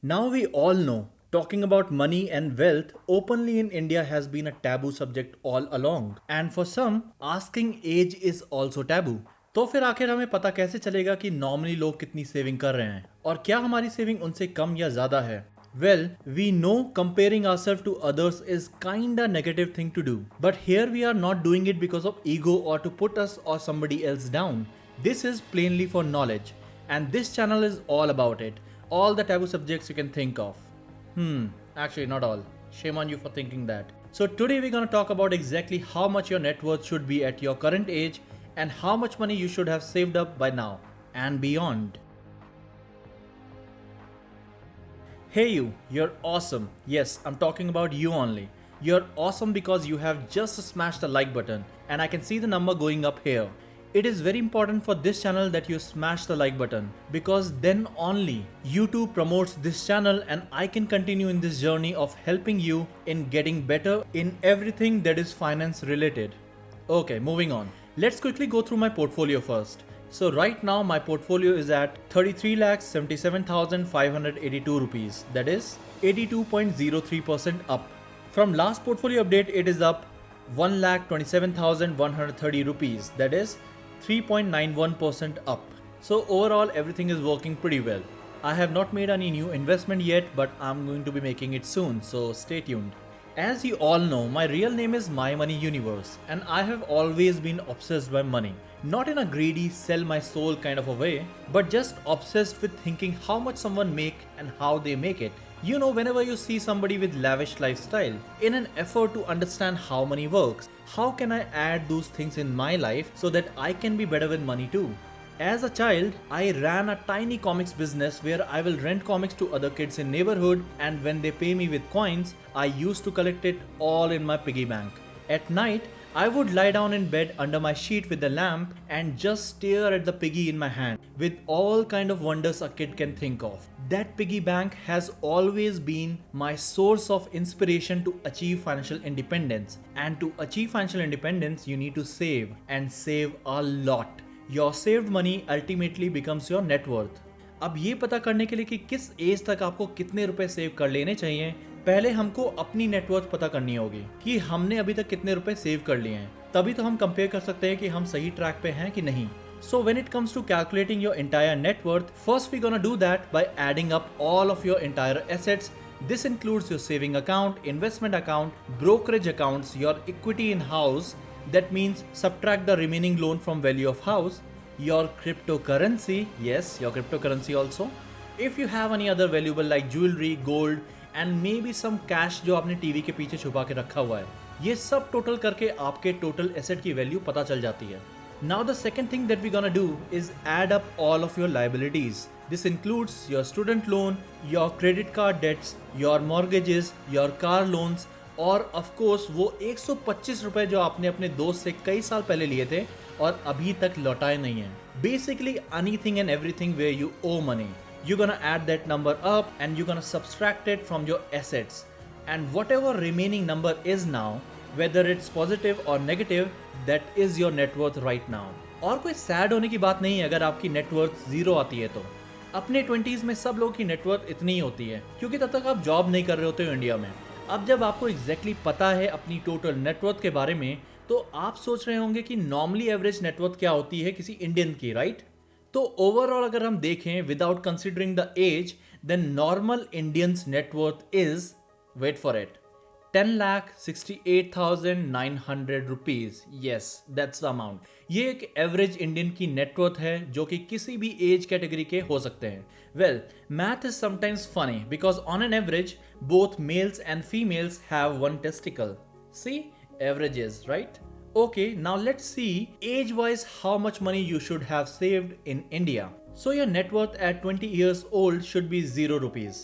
Now we all know talking about money and wealth openly in India has been a taboo subject all along. And for some, asking age is also taboo. तो फिर आखिर हमें पता कैसे चलेगा कि normally लोग कितनी सेविंग कर रहे हैं और क्या हमारी सेविंग उनसे कम या ज्यादा है? Well, we know comparing ourselves to others is kinda negative thing to do. But here we are not doing it because of ego or to put us or somebody else down. This is plainly for knowledge. And this channel is all about it. All the taboo subjects you can think of. Actually not all. Shame on you for thinking that. So today we're gonna talk about exactly how much your net worth should be at your current age and how much money you should have saved up by now and beyond. Hey you're awesome. Yes, I'm talking about you only. You're awesome because you have just smashed the like button and I can see the number going up here. It is very important for this channel that you smash the like button because then only YouTube promotes this channel and I can continue in this journey of helping you in getting better in everything that is finance related. Okay, moving on. Let's quickly go through my portfolio first. So right now my portfolio is at 33,77,582 rupees. That is 82.03% up. From last portfolio update it is up 1,27,130 rupees. That is 3.91% up. So overall everything is working pretty well. I have not made any new investment yet, but I'm going to be making it soon, so stay tuned. As you all know, my real name is My Money Universe and I have always been obsessed by money. Not in a greedy, sell my soul kind of a way, but just obsessed with thinking how much someone make and how they make it. You know, whenever you see somebody with lavish lifestyle, in an effort to understand how money works, how can I add those things in my life so that I can be better with money too? As a child, I ran a tiny comics business where I will rent comics to other kids in neighborhood and when they pay me with coins, I used to collect it all in my piggy bank. At night, I would lie down in bed under my sheet with the lamp and just stare at the piggy in my hand with all kind of wonders a kid can think of. That piggy bank has always been my source of inspiration to achieve financial independence. And to achieve financial independence, you need to save and save a lot. Your saved money ultimately becomes your net worth. अब ये पता करने के लिए कि किस as तक आपको कितने रुपए सेव कर लेने चाहिए, पहले हमको अपनी नेटवर्थ पता करनी होगी कि हमने अभी तक कितने रुपए सेव कर लिए हैं. तभी तो हम कंपेयर कर सकते हैं कि हम सही ट्रैक पे हैं कि नहीं. So when it comes to calculating your entire net worth, first we're gonna do that by adding up all of your entire assets. This includes your saving account, investment account, brokerage accounts, your equity in house. That means subtract the remaining loan from value of house, your cryptocurrency, yes, your cryptocurrency also. If you have any other valuable like jewelry, gold and maybe some cash जो आपने TV के पीछे छुपा के रखा हुआ है, ये सब टोटल करके आपके टोटल एसेट की वैल्यू पता चल जाती है. Now the second thing that we're gonna do is add up all of your liabilities. This includes your student loan, your credit card debts, your mortgages, your car loans और of course वो 125 रुपए जो आपने अपने दोस्त से कई साल पहले लिए थे और अभी तक लौटाए नहीं हैं. Basically anything and everything where you owe money. You're gonna add that number up and you're gonna subtract it from your assets. And whatever remaining number is now, whether it's positive or negative, that is your net worth right now. और कोई sad होने की बात नहीं है अगर आपकी net worth zero आती है तो. अपने 20s में सब लोगों की net worth इतनी ही होती है क्योंकि तब तक आप जॉब नहीं कर रहे होते हो इंडिया में. अब जब आपको एग्जैक्टली पता है अपनी टोटल नेटवर्थ के बारे में तो आप सोच रहे होंगे कि नॉर्मली एवरेज नेटवर्थ क्या होती है किसी इंडियन की, राइट? तो ओवरऑल अगर हम देखें without considering the age, then normal Indians net worth is, wait for it, 10,68,900 rupees. Yes, that's the amount. ये एक एवरेज इंडियन की नेटवर्थ है जो कि किसी भी एज कैटेगरी के हो सकते हैं. Well, math is sometimes funny because on an average, both males and females have one testicle. See, averages, right? Okay, now let's see age-wise how much money you should have saved in India. So your net worth at 20 years old should be 0 rupees.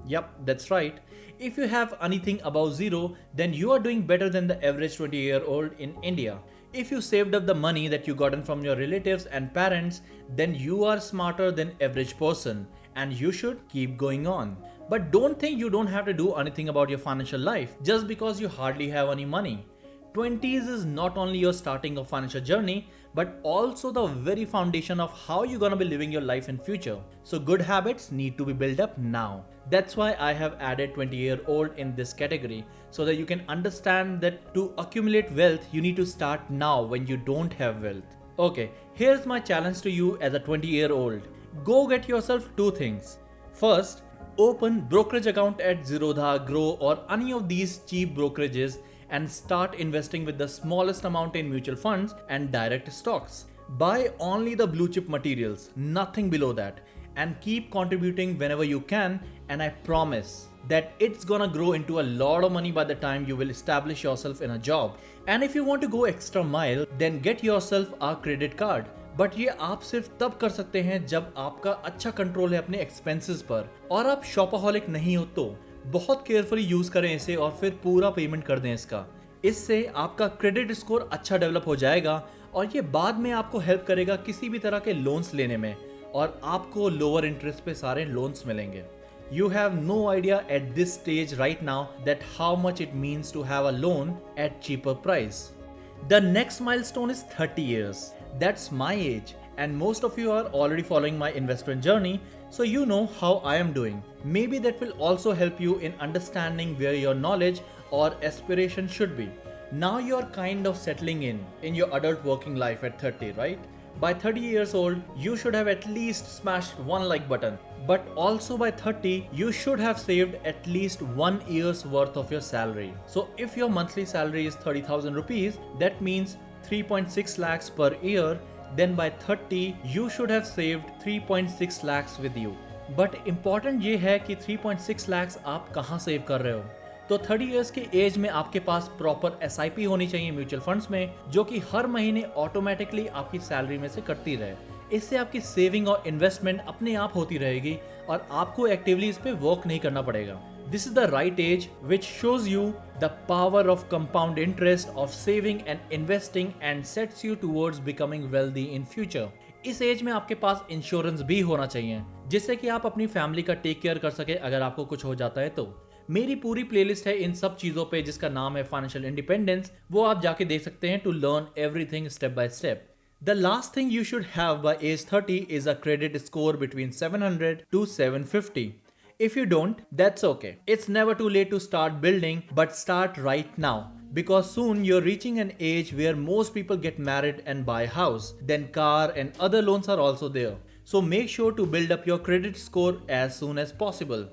Yep, that's right. If you have anything above 0, then you are doing better than the average 20-year-old in India. If you saved up the money that you gotten from your relatives and parents, then you are smarter than average person and you should keep going on. But don't think you don't have to do anything about your financial life just because you hardly have any money. 20s is not only your starting of financial journey, but also the very foundation of how you're gonna be living your life in future. So good habits need to be built up now. That's why I have added 20-year-old in this category, so that you can understand that to accumulate wealth, you need to start now when you don't have wealth. Okay, here's my challenge to you as a 20-year-old. Go get yourself two things. First, open brokerage account at Zerodha, Grow or any of these cheap brokerages and start investing with the smallest amount in mutual funds and direct stocks. Buy only the blue chip materials, nothing below that, and keep contributing whenever you can, and I promise that it's gonna grow into a lot of money by the time you will establish yourself in a job. And if you want to go extra mile, then get yourself a credit card. But ये आप सिर्फ तब कर सकते हैं जब आपका अच्छा कंट्रोल है अपने एक्सपेंसेस पर और आप शॉपaholic नहीं हो तो बहुत केयरफुली यूज करें इसे और फिर पूरा पेमेंट कर दें इसका। इससे आपका क्रेडिट स्कोर अच्छा डेवलप हो जाएगा और ये बाद में आपको हेल्प करेगा किसी भी तरह के लोन्स लेने में और आपको लोअर इंटरेस्ट पे सारे लोन्स मिलेंगे। You have no idea at this stage right now that how much it means to have a loan at cheaper price. The next milestone is 30 years. That's my age, and most of you are already following my investment journey, so you know how I am doing. Maybe that will also help you in understanding where your knowledge or aspiration should be. Now you are kind of settling in your adult working life at 30, right? By 30 years old, you should have at least smashed one like button. But also by 30, you should have saved at least 1 year's worth of your salary. So if your monthly salary is 30,000 rupees, that means 3.6 lakhs per year, then by 30, you should have saved 3.6 lakhs with you. But important ये है कि 3.6 lakhs आप कहाँ save कर रहे हो? तो 30 years के एज में आपके पास प्रॉपर SIP होनी चाहिए म्यूचुअल फंड्स में, जो कि हर महीने ऑटोमेटिकली आपकी सैलरी में से कटती रहे। इससे आपकी सेविंग और इन्वेस्टमेंट अपने आप होती रहेगी और आपको एक्टिवली इस पे वर्क नहीं करना पड़ेगा। This is the right age which shows you the power of compound interest of saving and investing and sets you towards becoming wealthy in future. इस एज में आपके पास इंश्योरेंस भी होना चाहिए जिससे कि आप अपनी फैमिली का टेक केयर कर सके अगर आपको कुछ हो जाता है तो। मेरी पूरी प्लेलिस्ट है इन सब चीजों पे जिसका नाम है फाइनेंशियल इंडिपेंडेंस, वो आप जाके देख सकते हैं to learn everything step by step. The last thing you should have by age 30 is a credit score between 700 to 750. If you don't, that's okay. It's never too late to start building, but start right now. Because soon you're reaching an age where most people get married and buy a house. Then car and other loans are also there. So make sure to build up your credit score as soon as possible.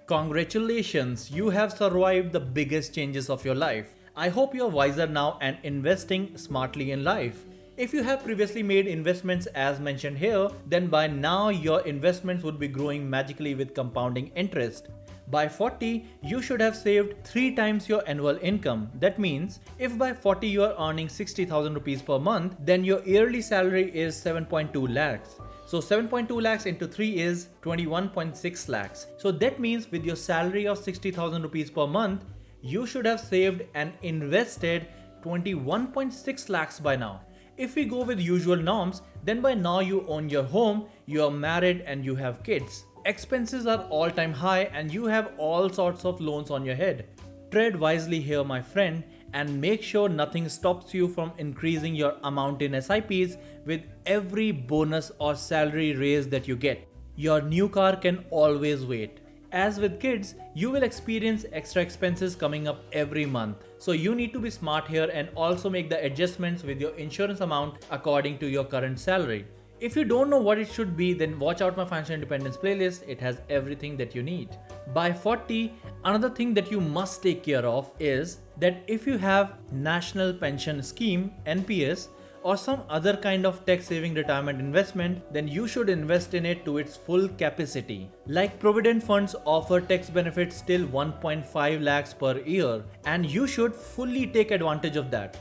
Congratulations, you have survived the biggest changes of your life. I hope you're wiser now and investing smartly in life. If you have previously made investments as mentioned here, then by now your investments would be growing magically with compounding interest. By 40, you should have saved 3 times your annual income. That means if by 40 you are earning 60,000 rupees per month, then your yearly salary is 7.2 lakhs. So 7.2 lakhs into 3 is 21.6 lakhs. So that means with your salary of 60,000 rupees per month, you should have saved and invested 21.6 lakhs by now. If we go with usual norms, then by now you own your home, you are married and you have kids. Expenses are all-time high and you have all sorts of loans on your head. Tread wisely here, my friend, and make sure nothing stops you from increasing your amount in SIPs with every bonus or salary raise that you get. Your new car can always wait. As with kids, you will experience extra expenses coming up every month. So you need to be smart here and also make the adjustments with your insurance amount according to your current salary. If you don't know what it should be, then watch out my financial independence playlist. It has everything that you need. By 40, another thing that you must take care of is that if you have National Pension Scheme, NPS, or some other kind of tax saving retirement investment, then you should invest in it to its full capacity. Like provident funds offer tax benefits till 1.5 lakhs per year, and you should fully take advantage of that.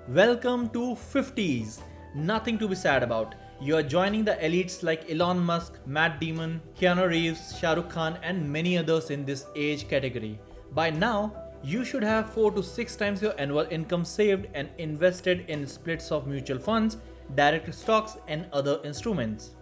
Welcome to 50s. Nothing to be sad about. You are joining the elites like Elon Musk, Matt Damon, Keanu Reeves, Shah Rukh Khan and many others in this age category. By now, you should have 4 to 6 times your annual income saved and invested in splits of mutual funds, direct stocks and other instruments.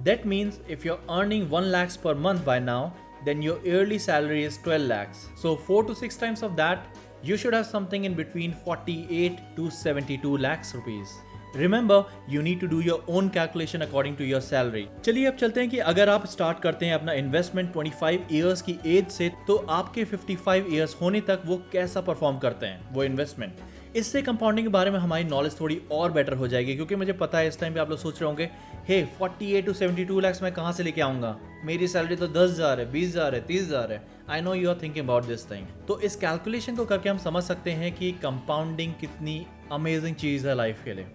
That means if you're earning 1 lakhs per month by now, then your yearly salary is 12 lakhs. So 4 to 6 times of that, you should have something in between 48 to 72 lakhs rupees. Remember, you need to do your own calculation according to your salary. चलिए अब चलते हैं कि अगर आप start करते हैं अपना इन्वेस्टमेंट 25 इयर्स की एज से, तो आपके 55 इयर्स होने तक वो कैसा परफॉर्म करते हैं वो इन्वेस्टमेंट। इससे कंपाउंडिंग के बारे में हमारी नॉलेज थोड़ी और बेटर हो जाएगी, क्योंकि मुझे पता है इस टाइम पे आप लोग सोच रहे होंगे, हे 48 to 72 lakhs मैं कहाँ से लेके आऊँगा, मेरी सैलरी तो 10,000 है, 20,000 है, 30,000 है। I know you are thinking about this thing. तो इस कैलकुलेशन को करके हम समझ सकते हैं कि कंपाउंडिंग कितनी अमेजिंग चीज़ है लाइफ के लिए।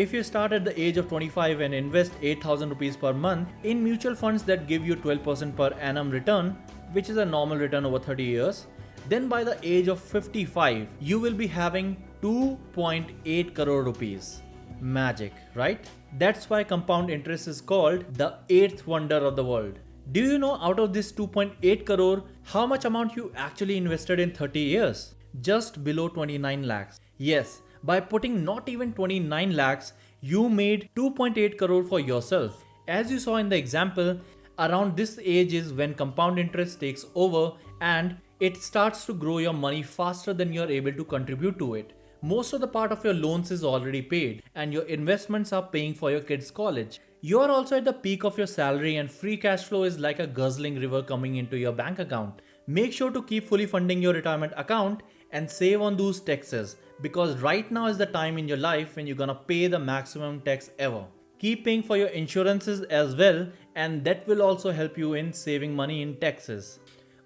If you start at the age of 25 and invest 8,000 rupees per month in mutual funds that give you 12% per annum return, which is a normal return over 30 years, then by the age of 55, you will be having 2.8 crore rupees. Magic, right? That's why compound interest is called the eighth wonder of the world. Do you know out of this 2.8 crore, how much amount you actually invested in 30 years? Just below 29 lakhs. Yes. By putting not even 29 lakhs, you made 2.8 crore for yourself. As you saw in the example, around this age is when compound interest takes over and it starts to grow your money faster than you're able to contribute to it. Most of the part of your loans is already paid and your investments are paying for your kids' college. You're also at the peak of your salary and free cash flow is like a guzzling river coming into your bank account. Make sure to keep fully funding your retirement account and save on those taxes, because right now is the time in your life when you're gonna pay the maximum tax ever. Keep paying for your insurances as well, and that will also help you in saving money in taxes.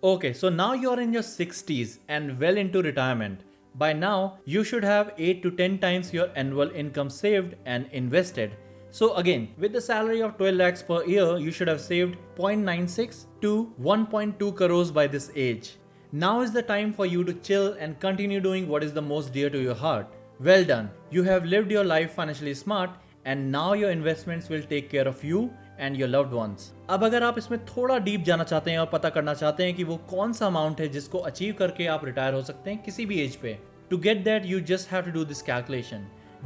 Okay, so now you're in your 60s and well into retirement. By now, you should have 8 to 10 times your annual income saved and invested. So again, with the salary of 12 lakhs per year, you should have saved 0.96 to 1.2 crores by this age. Now is the time for you to chill and continue doing what is the most dear to your heart. Well done. You have lived your life financially smart and now your investments will take care of you and your loved ones. अब अगर आप इसमें थोड़ा deep जाना चाहते हैं और पता करना चाहते हैं कि वो कौन सा अमाउंट है जिसको अचीव करके आप रिटायर हो सकते हैं किसी भी एज पे, to get that you just have to do this calculation.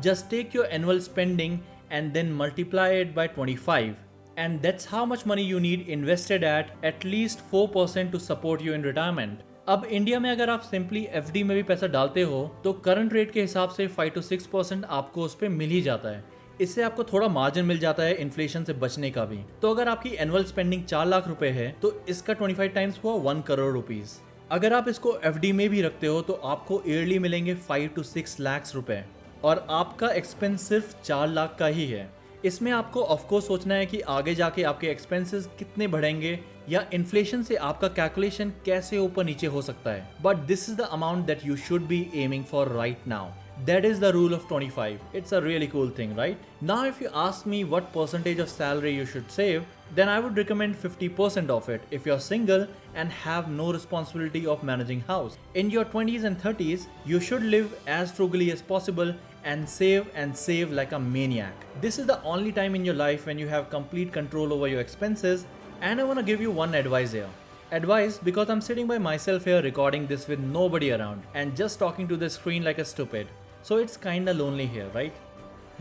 Just take your annual spending and then multiply it by 25. And that's how much money you need invested at least 4% to support you in retirement. अब India में अगर आप simply FD में भी पैसा डालते हो तो करंट रेट के हिसाब से 5 to 6% आपको उस पर मिल ही जाता है। इससे आपको थोड़ा मार्जिन मिल जाता है इन्फ्लेशन से बचने का भी। तो अगर आपकी एनुअल स्पेंडिंग 4 लाख रुपए है तो इसका 25 टाइम्स हुआ 1 करोड़ रुपीज। अगर आप इसको एफडी में भी रखते हो तो आपको ईयरली मिलेंगे 5 to 6 लाख रुपए और आपका एक्सपेंस सिर्फ 4 लाख का ही है। इसमें आपको ऑफकोर्स सोचना है कि आगे जाके आपके एक्सपेंसेस कितने बढ़ेंगे या इन्फ्लेशन से आपका कैलकुलेशन कैसे ऊपर नीचे हो सकता है, but this is the amount that you should be aiming for right now. That is the rule of 25. It's a really cool thing, right? Now if you ask me what percentage of salary you should save, then I would recommend 50% of it if you're single and have no responsibility of managing house. In your 20s and 30s, you should live as frugally as possible and save like a maniac. This is the only time in your life when you have complete control over your expenses, and I want to give you one advice here. Advice because I'm sitting by myself here recording this with nobody around and just talking to the screen like a stupid. So it's kinda lonely here, right?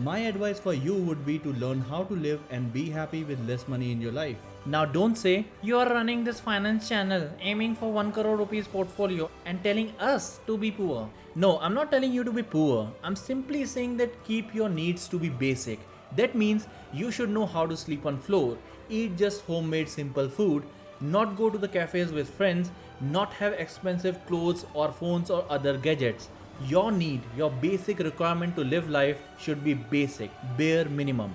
My advice for you would be to learn how to live and be happy with less money in your life. Now don't say, you are running this finance channel aiming for 1 crore rupees portfolio and telling us to be poor. No, I'm not telling you to be poor. I'm simply saying that keep your needs to be basic. That means you should know how to sleep on floor, eat just homemade simple food, not go to the cafes with friends, not have expensive clothes or phones or other gadgets. Your need, your basic requirement to live life should be basic, bare minimum.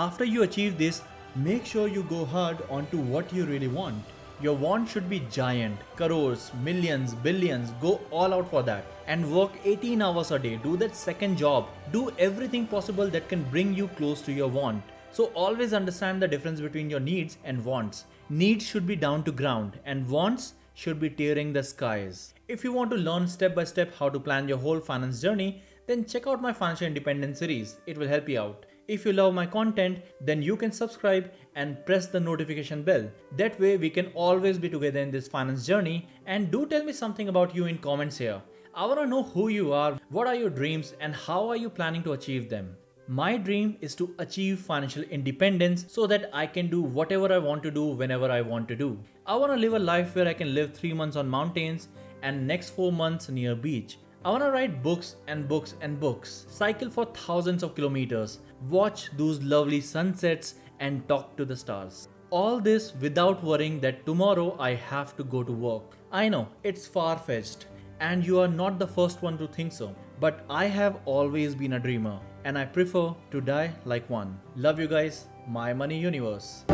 After you achieve this, make sure you go hard onto what you really want. Your want should be giant, crores, millions, billions, go all out for that. And work 18 hours a day, do that second job, do everything possible that can bring you close to your want. So always understand the difference between your needs and wants. Needs should be down to ground and wants should be tearing the skies. If you want to learn step by step how to plan your whole finance journey, then check out my financial independence series. It will help you out. If you love my content, then you can subscribe and press the notification bell. That way we can always be together in this finance journey. And do tell me something about you in comments here. I want to know who you are, what are your dreams, and how are you planning to achieve them. My dream is to achieve financial independence so that I can do whatever I want to do whenever I want to do. I want to live a life where I can live 3 months on mountains and next 4 months near beach. I wanna write books and books and books, cycle for thousands of kilometers, watch those lovely sunsets, and talk to the stars. All this without worrying that tomorrow I have to go to work. I know it's far fetched, and you are not the first one to think so. But I have always been a dreamer, and I prefer to die like one. Love you guys, my money universe.